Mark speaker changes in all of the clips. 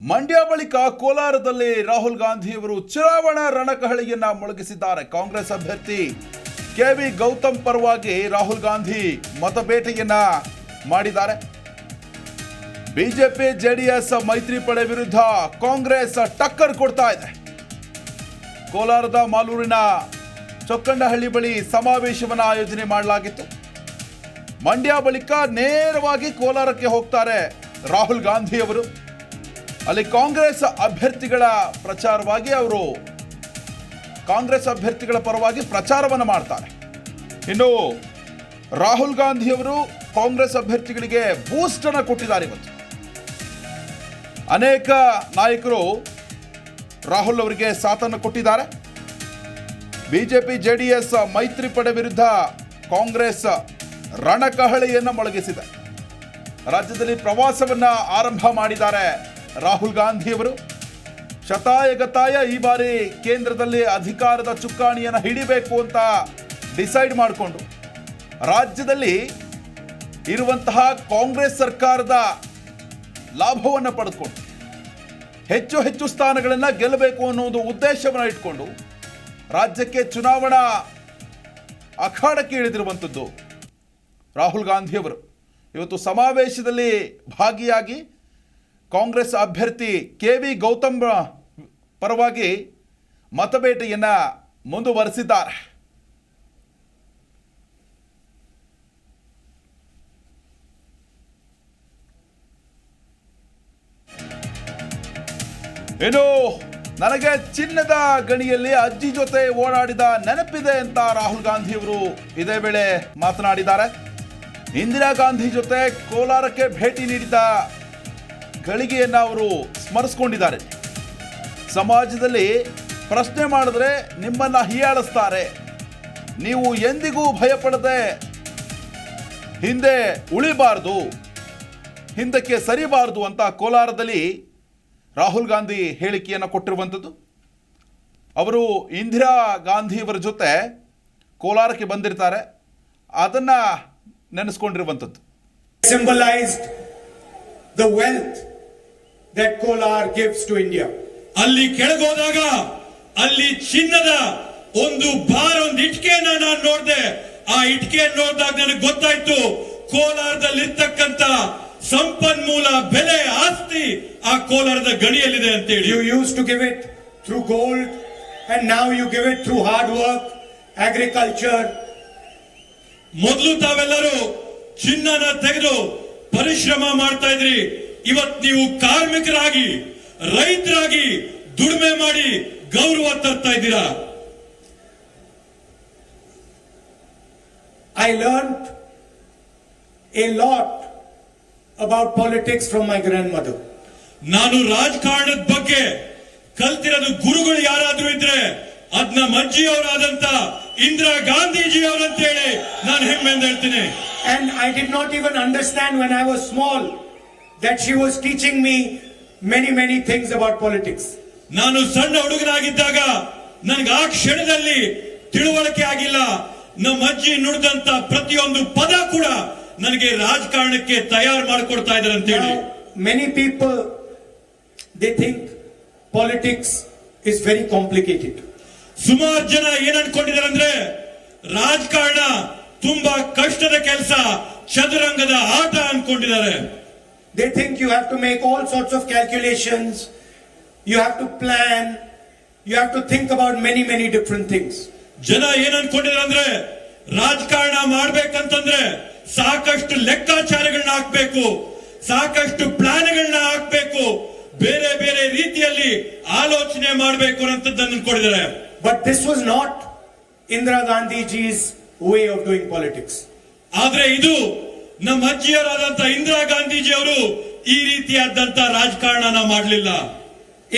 Speaker 1: ಮಂಡ್ಯ ಬಳಿಕ ಕೋಲಾರದಲ್ಲಿ ರಾಹುಲ್ ಗಾಂಧಿಯವರು ಚುನಾವಣಾ ರಣಕಹಳಿಯನ್ನ ಮೊಳಗಿಸಿದ್ದಾರೆ. ಕಾಂಗ್ರೆಸ್ ಅಭ್ಯರ್ಥಿ ಕೆವಿ ಗೌತಮ್ ಪರವಾಗಿ ರಾಹುಲ್ ಗಾಂಧಿ ಮತಬೇಟೆಯನ್ನ ಮಾಡಿದ್ದಾರೆ. ಬಿಜೆಪಿ ಜೆಡಿಎಸ್ ಮೈತ್ರಿ ಪಡೆ ವಿರುದ್ಧ ಕಾಂಗ್ರೆಸ್ ಟಕ್ಕರ್ ಕೊಡ್ತಾ ಇದೆ. ಕೋಲಾರದ ಮಾಲೂರಿನ ಚೊಕ್ಕಂಡಹಳ್ಳಿ ಬಳಿ ಸಮಾವೇಶವನ್ನು ಆಯೋಜನೆ ಮಾಡಲಾಗಿತ್ತು. ಮಂಡ್ಯ ಬಳಿಕ ನೇರವಾಗಿ ಕೋಲಾರಕ್ಕೆ ಹೋಗ್ತಾರೆ ರಾಹುಲ್ ಗಾಂಧಿ ಅವರು. ಅಲ್ಲಿ ಕಾಂಗ್ರೆಸ್ ಅಭ್ಯರ್ಥಿಗಳ ಪ್ರಚಾರವಾಗಿ ಅವರು ಕಾಂಗ್ರೆಸ್ ಅಭ್ಯರ್ಥಿಗಳ ಪರವಾಗಿ ಪ್ರಚಾರವನ್ನು ಮಾಡ್ತಾರೆ. ಇನ್ನು ರಾಹುಲ್ ಗಾಂಧಿ ಅವರು ಕಾಂಗ್ರೆಸ್ ಅಭ್ಯರ್ಥಿಗಳಿಗೆ ಬೂಸ್ಟ್ ಅನ್ನು ಕೊಟ್ಟಿದ್ದಾರೆ. ಇವತ್ತು ಅನೇಕ ನಾಯಕರು ರಾಹುಲ್ ಅವರಿಗೆ ಸಾಥನ್ನು ಕೊಟ್ಟಿದ್ದಾರೆ. ಬಿಜೆಪಿ ಜೆಡಿಎಸ್ ಮೈತ್ರಿ ಪಡೆ ವಿರುದ್ಧ ಕಾಂಗ್ರೆಸ್ ರಣಕಹಳೆಯನ್ನು ಮೊಳಗಿಸಿದೆ. ರಾಜ್ಯದಲ್ಲಿ ಪ್ರವಾಸವನ್ನ ಆರಂಭ ಮಾಡಿದ್ದಾರೆ ರಾಹುಲ್ ಗಾಂಧಿ ಅವರು. ಶತಾಯಗತಾಯ ಈ ಬಾರಿ ಕೇಂದ್ರದಲ್ಲಿ ಅಧಿಕಾರದ ಚುಕ್ಕಾಣಿಯನ್ನು ಹಿಡಿಬೇಕು ಅಂತ ಡಿಸೈಡ್ ಮಾಡಿಕೊಂಡು ರಾಜ್ಯದಲ್ಲಿ ಇರುವಂತಹ ಕಾಂಗ್ರೆಸ್ ಸರ್ಕಾರದ ಲಾಭವನ್ನು ಪಡೆದುಕೊಂಡು ಹೆಚ್ಚು ಹೆಚ್ಚು ಸ್ಥಾನಗಳನ್ನು ಗೆಲ್ಲಬೇಕು ಅನ್ನೋ ಒಂದು ಉದ್ದೇಶವನ್ನು ಇಟ್ಕೊಂಡು ರಾಜ್ಯಕ್ಕೆ ಚುನಾವಣಾ ಅಖಾಡಕ್ಕೆ ಇಳಿದಿರುವಂಥದ್ದು ರಾಹುಲ್ ಗಾಂಧಿಯವರು. ಇವತ್ತು ಸಮಾವೇಶದಲ್ಲಿ ಭಾಗಿಯಾಗಿ ಕಾಂಗ್ರೆಸ್ ಅಭ್ಯರ್ಥಿ ಕೆವಿ ಗೌತಮ್ ಪರವಾಗಿ ಮತಬೇಟೆಯನ್ನು ಮುಂದುವರೆಸಿದ್ದಾರೆ. ಇನ್ನು ನನಗೆ ಚಿನ್ನದ ಗಣಿಯಲ್ಲಿ ಅಜ್ಜಿ ಜೊತೆ ಓಡಾಡಿದ ನೆನಪಿದೆ ಅಂತ ರಾಹುಲ್ ಗಾಂಧಿಯವರು ಇದೇ ವೇಳೆ ಮಾತನಾಡಿದ್ದಾರೆ. ಇಂದಿರಾ ಗಾಂಧಿ ಜೊತೆ ಕೋಲಾರಕ್ಕೆ ಭೇಟಿ ನೀಡಿದ ಗಳಿಗೆಯನ್ನ ಅವರು ಸ್ಮರಿಸಿಕೊಂಡಿದ್ದಾರೆ. ಸಮಾಜದಲ್ಲಿ ಪ್ರಶ್ನೆ ಮಾಡಿದ್ರೆ ನಿಮ್ಮನ್ನ ಹೀಯಾಳಿಸ್ತಾರೆ, ನೀವು ಎಂದಿಗೂ ಭಯಪಡದೆ ಹಿಂದೆ ಉಳಿಬಾರದು, ಹಿಂದಕ್ಕೆ ಸರಿಬಾರದು ಅಂತ ಕೋಲಾರದಲ್ಲಿ ರಾಹುಲ್ ಗಾಂಧಿ ಹೇಳಿಕೆಯನ್ನು ಕೊಟ್ಟಿರುವಂಥದ್ದು. ಅವರು ಇಂದಿರಾ ಗಾಂಧಿಯವರ ಜೊತೆ ಕೋಲಾರಕ್ಕೆ ಬಂದಿರ್ತಾರೆ, ಅದನ್ನ ನೆನೆಸ್ಕೊಂಡಿರುವಂಥದ್ದು.
Speaker 2: Symbolized the wealth that Kolar gives to India.
Speaker 3: ಅಲ್ಲಿ ಕೆಳಗೋದಾಗ ಅಲ್ಲಿ ಚಿನ್ನದ ಒಂದು ಇಟ್ಕೆನ ನಾನು ನೋಡಿದೆ. ಆ ಇಟ್ಕೆ ನೋಡಿದಾಗ ನನಗೆ ಗೊತ್ತಾಯ್ತು ಕೋಲಾರದಲ್ಲಿ ಇರ್ತಕ್ಕಂತ ಸಂಪನ್ಮೂಲ ಬೆಲೆ ಆಸ್ತಿ ಆ ಕೋಲಾರದ ಗಣಿಯಲ್ಲಿದೆ ಅಂತ ಹೇಳಿ.
Speaker 2: You used to give it through gold and now you give it through hard work, agriculture.
Speaker 3: ಮೊದಲು ತಾವೆಲ್ಲರೂ ಚಿನ್ನನ ತೆಗೆದು ಪರಿಶ್ರಮ ಮಾಡ್ತಾ ಇದ್ರಿ. ಇವತ್ತು ನೀವು ಕಾರ್ಮಿಕರಾಗಿ ರೈತರಾಗಿ ದುಡಿಮೆ ಮಾಡಿ ಗೌರವ ತರ್ತಾ ಇದ್ದೀರಾ.
Speaker 2: I learned a lot about politics from my grandmother.
Speaker 3: ನಾನು ರಾಜಕಾರಣದ ಬಗ್ಗೆ ಕಲ್ತಿರೋದು ಗುರುಗಳು ಯಾರಾದ್ರೂ ಇದ್ರೆ ಅದ್ ನಮ್ಮ ಅಜ್ಜಿಯವರಾದಂತ ಇಂದಿರಾ ಗಾಂಧೀಜಿ ಅವರಂತ ಹೇಳಿ ನಾನು ಹೆಮ್ಮೆಯಿಂದ ಹೇಳ್ತೀನಿ.
Speaker 2: And I did not even understand when I was small that she was teaching me many things about politics.
Speaker 3: ನಾನು ಸಣ್ಣ ಹುಡುಗನಾಗಿದ್ದಾಗ ನನಗೆ ಆ ಕ್ಷಣದಲ್ಲಿ ತಿಳುವಳಿಕೆ ಆಗಿಲ್ಲ. ನಮ್ಮ ಅಜ್ಜಿ ನುಡಿದಂತ ಪ್ರತಿಯೊಂದು ಪದ ಕೂಡ ನನಗೆ ರಾಜಕಾರಣಕ್ಕೆ ತಯಾರು ಮಾಡಿಕೊಡ್ತಾ ಇದ್ದಾರೆ ಅಂತ ಹೇಳಿ.
Speaker 2: Many people they think politics is very complicated.
Speaker 3: ಸುಮಾರು ಜನ ಏನ್ ಅನ್ಕೊಂಡಿದ್ದಾರೆ ಅಂದ್ರೆ ರಾಜಕಾರಣ ತುಂಬಾ ಕಷ್ಟದ ಕೆಲಸ, ಚದುರಂಗದ ಆಟ ಅನ್ಕೊಂಡಿದ್ದಾರೆ.
Speaker 2: They think you have to make all sorts of calculations, you have to plan, you have to think about many different things.
Speaker 3: ಜನ ಏನ್ ಅನ್ಕೊಂಡಿದ್ದಾರೆ ಅಂದ್ರೆ ರಾಜಕಾರಣ ಮಾಡ್ಬೇಕಂತಂದ್ರೆ ಸಾಕಷ್ಟು ಲೆಕ್ಕಾಚಾರಗಳನ್ನ ಹಾಕ್ಬೇಕು, ಸಾಕಷ್ಟು ಪ್ಲಾನ್ಗಳನ್ನ ಹಾಕ್ಬೇಕು, ಬೇರೆ ಬೇರೆ ರೀತಿಯಲ್ಲಿ ಆಲೋಚನೆ ಮಾಡಬೇಕು ಅಂತದ್ದನ್ನು ಅನ್ಕೊಂಡಿದ್ದಾರೆ.
Speaker 2: But this was not Indira Gandhiji's way of doing politics.
Speaker 3: ಆದ್ರೆ ಇದು ನಮ್ಮ ಅಜ್ಜಿಯರಾದಂತ ಇಂದಿರಾ ಗಾಂಧೀಜಿ ಅವರು ಈ ರೀತಿಯಾದಂತ ರಾಜಕಾರಣನ ಮಾಡಲಿಲ್ಲ.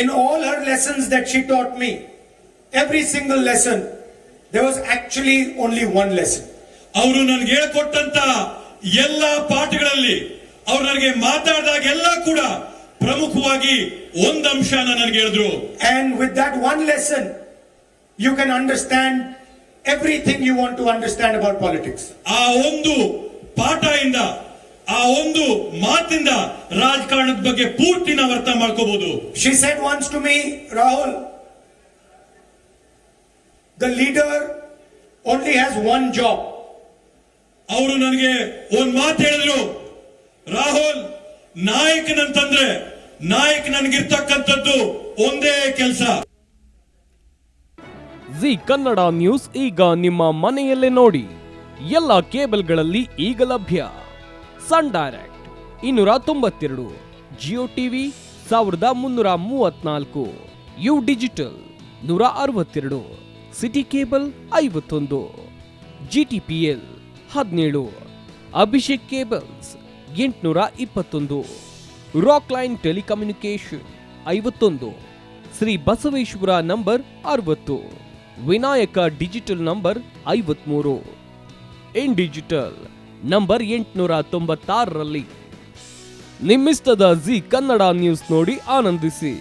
Speaker 2: In all her lessons that she taught me, every single lesson, there was actually only one lesson.
Speaker 3: ಅವರು ನನಗೆ ಹೇಳಿಕೊಟ್ಟಂತ ಎಲ್ಲಾ ಪಾಠಗಳಲ್ಲಿ ಅವ್ರು ನನಗೆ ಮಾತಾಡಿದಾಗ ಎಲ್ಲ ಕೂಡ ಪ್ರಮುಖವಾಗಿ ಒಂದು ಅಂಶನ ನನಗೆ ಹೇಳಿದ್ರು.
Speaker 2: And with that one lesson, you can understand everything you want to understand about politics.
Speaker 3: ಆ ಒಂದು ಪಾಠ ಇಂದ ಆ ಒಂದು ಮಾತಿಂದ ರಾಜಕಾರಣದ ಬಗ್ಗೆ ಪೂರ್ತಿ ನಾವು ಅರ್ಥ ಮಾಡ್ಕೋಬಹುದು.
Speaker 2: She said once to me, Rahul, the leader only has one job.
Speaker 3: ಅವರು ನನಗೆ ಒಂದ್ ಮಾತು ಹೇಳಿದ್ರು, ರಾಹುಲ್, ನಾಯಕನಂತಂದ್ರೆ ನಾಯಕ ನನಗಿರ್ತಕ್ಕಂಥದ್ದು ಒಂದೇ ಕೆಲಸ.
Speaker 4: ಜಿ ಕನ್ನಡ ನ್ಯೂಸ್ ಈಗ ನಿಮ್ಮ ಮನೆಯಲ್ಲೇ ನೋಡಿ. ಎಲ್ಲ ಕೇಬಲ್ಗಳಲ್ಲಿ ಈಗ ಲಭ್ಯ. Sun Direct 292, Jio TV 1334, U digital 162, city cable 51, GTPL 17, Abhishek cables 821, Rockline telecommunication 51, Shri Basaveshwara number 60, Vinayaka digital number 53, in digital number 896ರಲ್ಲಿ. ನಿಮ್ಮಿಸ್ತದ ಜಿ ಕನ್ನಡ ನ್ಯೂಸ್ ನೋಡಿ ಆನಂದಿಸಿ.